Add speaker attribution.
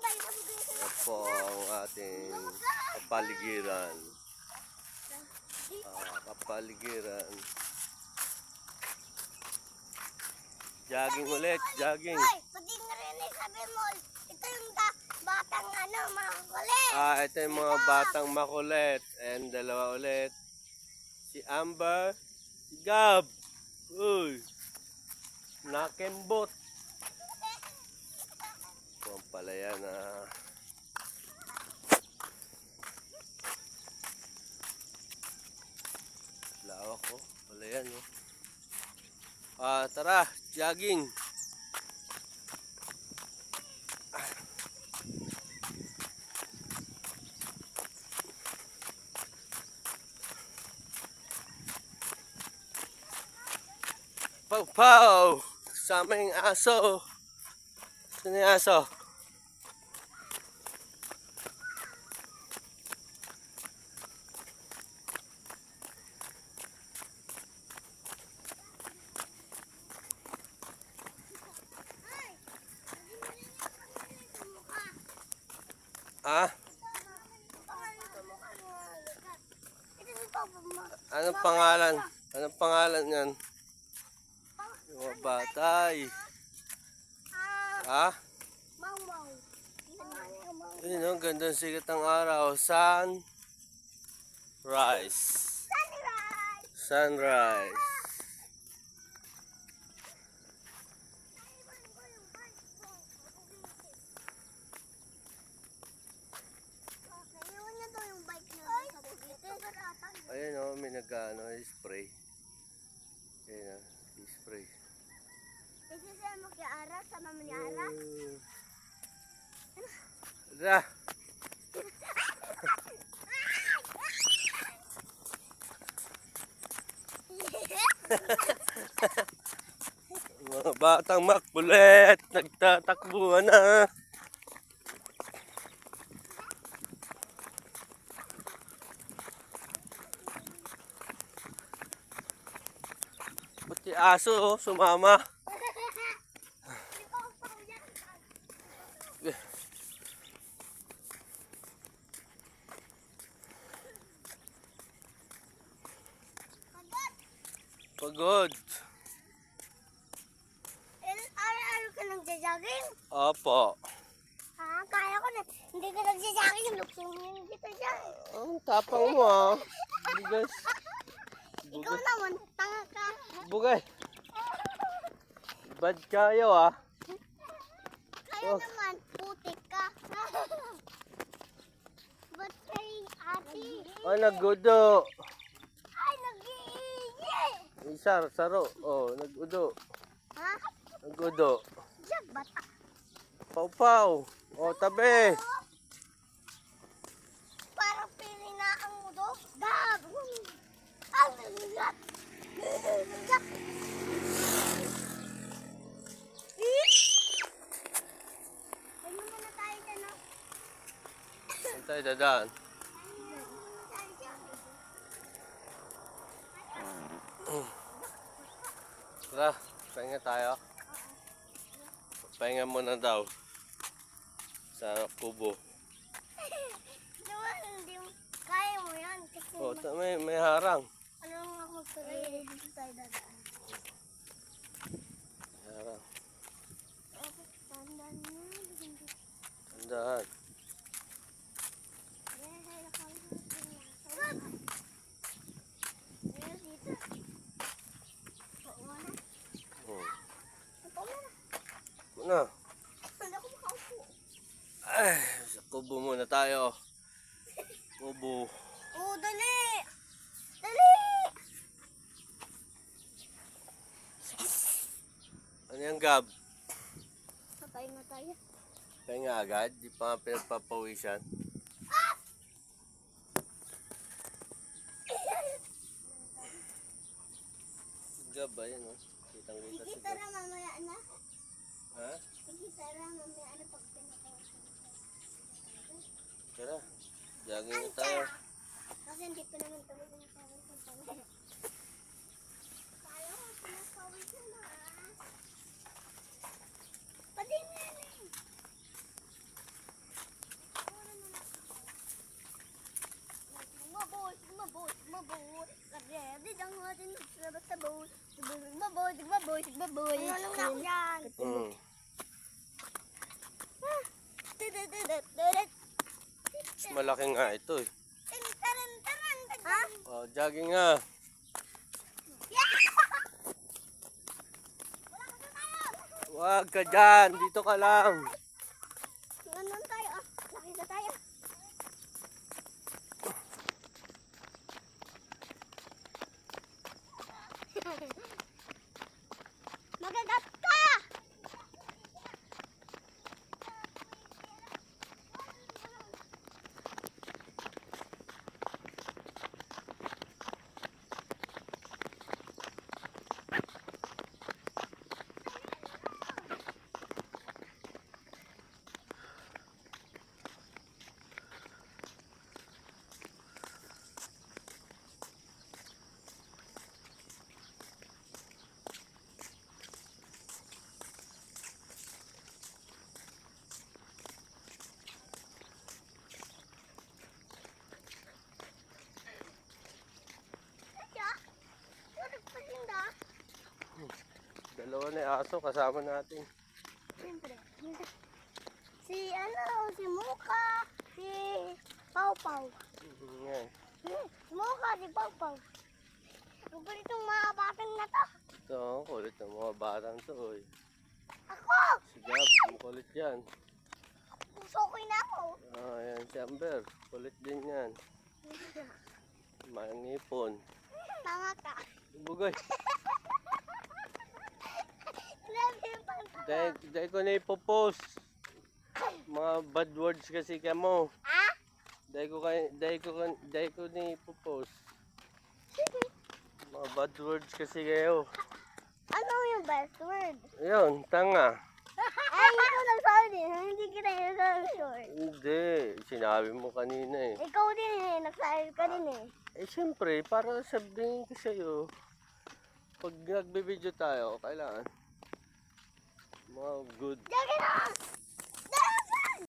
Speaker 1: Ito po ang ating kapaligiran. Kapaligiran. Jogging ulit, jogging.
Speaker 2: Pati narinig sabi mo, ito yung batang makulit.
Speaker 1: Ito yung mga batang makulit. And dalawa ulit. Si Amber, si Gab. Uy, nakembot. Ito ang palaya na lawak ko. Palaya no. Tara, jogging. Pow pow! Kasama yung aso. Saan yung aso? Anong pangalan? Anong pangalan yan? Yung batay. Yun ang ganda ng sikat ng araw. Sunrise. Sunrise. Ayan o, may spray. Ayan o, spray.
Speaker 2: Ito siya mag-iara sa mamanyara.
Speaker 1: Ra! Mga batang makulit, nagtatakbuhan na. Pati aso, sumama. Pagod.
Speaker 2: Araw-araw ka nagja-jogging?
Speaker 1: Opo.
Speaker 2: Kaya ko na. Hindi ka nagja-jogging. Luksungin kita dyan.
Speaker 1: Ang tapang mo Bugas.
Speaker 2: Ikaw naman, tanga ka.
Speaker 1: Bugay. Bad kayo
Speaker 2: Kaya naman, putik ka. Ba't kay ate?
Speaker 1: Nagudo.
Speaker 2: Ay, nag-iigi.
Speaker 1: Saro. Nagudo. Nagudo.
Speaker 2: Diyan, bata.
Speaker 1: Pau. Tabi.
Speaker 2: Parang pili na ang mudo. Gab. Ang nalulat. Ano muna tayo dyan, no?
Speaker 1: Saan tayo dadaan? Tara, pahinga tayo. Pahinga muna daw. Sa kubo.
Speaker 2: Hindi kaya mo yan. Kasi
Speaker 1: May harang.
Speaker 2: ano nga magpapagay dito tayo dadaan.
Speaker 1: Harang.
Speaker 2: Tandaan mo.
Speaker 1: Tandaan. Na. Ay, sa kubo muna tayo. Kubo.
Speaker 2: Dali! Dali!
Speaker 1: Ano yung Gab?
Speaker 2: Patay na tayo.
Speaker 1: Pahinga agad? Di pa nga pinagpapawisan? Gab, ayan o. Kitang-kita si
Speaker 2: Kita
Speaker 1: Gab.
Speaker 2: na mamaya na.
Speaker 1: Ha?
Speaker 2: Kita na mamaya na pag pinakawas.
Speaker 1: Tara, jogging na tayo.
Speaker 2: Kasi hindi pa naman kami pinakawin sa pangit. Kaya ko pinakawin na. Pati nga na.
Speaker 1: Mas malaki nga ito eh.
Speaker 2: Ha?
Speaker 1: Oh, jogging nga. Wag ka dyan. Dito ka lang.
Speaker 2: Ganun tayo. Laki na tayo. Magagat ka! Kaya, tulog pa sinda.
Speaker 1: Dalawa na yung aso kasama natin.
Speaker 2: Siyempre. Si Muka, si Pau Pau.
Speaker 1: Yan.
Speaker 2: Si Muka, si Pau Pau. Ang kulit ng mga batang na to.
Speaker 1: Ito, ang kulit ng mga batang to. Oy.
Speaker 2: Ako!
Speaker 1: Si Gab, ang kulit yan.
Speaker 2: Pusokoy na ako.
Speaker 1: Ah, yan si Amber. Kulit din yan. Mangipon.
Speaker 2: Tama ka.
Speaker 1: Bugay.
Speaker 2: Grabe yung pantama.
Speaker 1: Dahil ko na ipopost. Mga bad words kasi ka mo.
Speaker 2: Ha?
Speaker 1: Dahil ko na ipopost. Mga bad words kasi kayo.
Speaker 2: Ano yung best word?
Speaker 1: Ayun, tanga.
Speaker 2: Ay, ikaw nagsabi din. Hindi kita yung short.
Speaker 1: Hindi, sinabi mo kanina eh.
Speaker 2: Ikaw din eh. Nagsabi ka din eh.
Speaker 1: Eh syempre, para sabihin ko sa'yo, pag nagbibideo tayo, kailangan mga good
Speaker 2: Diyan ka na!